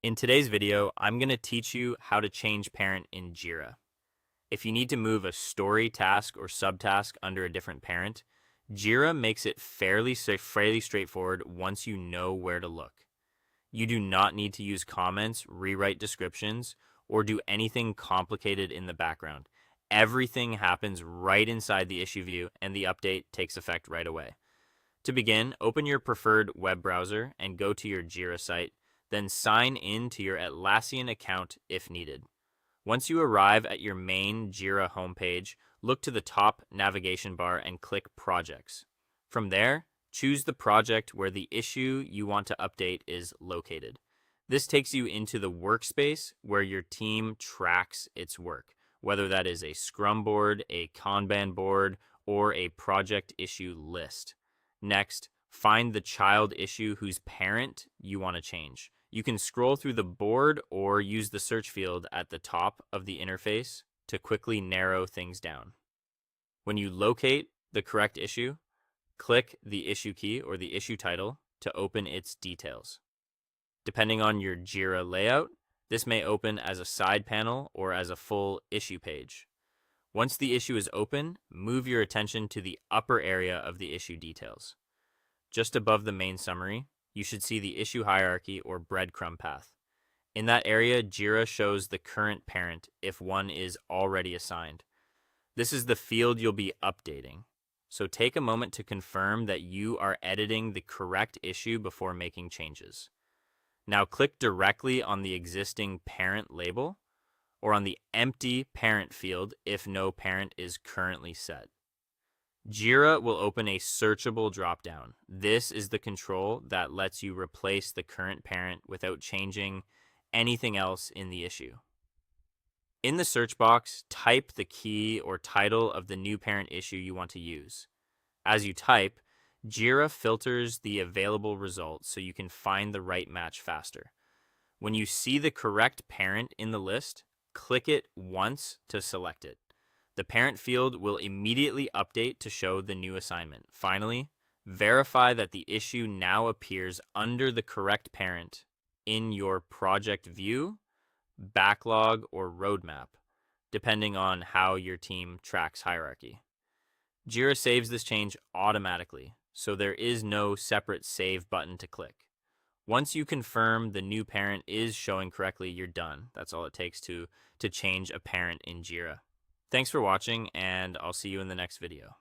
In today's video, I'm going to teach you how to change parent in Jira. If you need to move a story, task, or subtask under a different parent, Jira makes it fairly straightforward once you know where to look. You do not need to use comments, rewrite descriptions, or do anything complicated in the background. Everything happens right inside the issue view, and the update takes effect right away. To begin, open your preferred web browser and go to your Jira site, then sign in to your Atlassian account if needed. Once you arrive at your main Jira homepage, look to the top navigation bar and click Projects. From there, choose the project where the issue you want to update is located. This takes you into the workspace where your team tracks its work, whether that is a Scrum board, a Kanban board, or a project issue list. Next, find the child issue whose parent you want to change. You can scroll through the board or use the search field at the top of the interface to quickly narrow things down. When you locate the correct issue, click the issue key or the issue title to open its details. Depending on your Jira layout, this may open as a side panel or as a full issue page. Once the issue is open, move your attention to the upper area of the issue details. Just above the main summary, you should see the issue hierarchy or breadcrumb path. In that area, Jira shows the current parent if one is already assigned. This is the field you'll be updating. So take a moment to confirm that you are editing the correct issue before making changes. Now click directly on the existing parent label or on the empty parent field if no parent is currently set. Jira will open a searchable dropdown. This is the control that lets you replace the current parent without changing anything else in the issue. In the search box, type the key or title of the new parent issue you want to use. As you type, Jira filters the available results so you can find the right match faster. When you see the correct parent in the list, click it once to select it. The parent field will immediately update to show the new assignment. Finally, verify that the issue now appears under the correct parent in your project view, backlog, or roadmap, depending on how your team tracks hierarchy. Jira saves this change automatically, so there is no separate save button to click. Once you confirm the new parent is showing correctly, you're done. That's all it takes to change a parent in Jira. Thanks for watching, and I'll see you in the next video.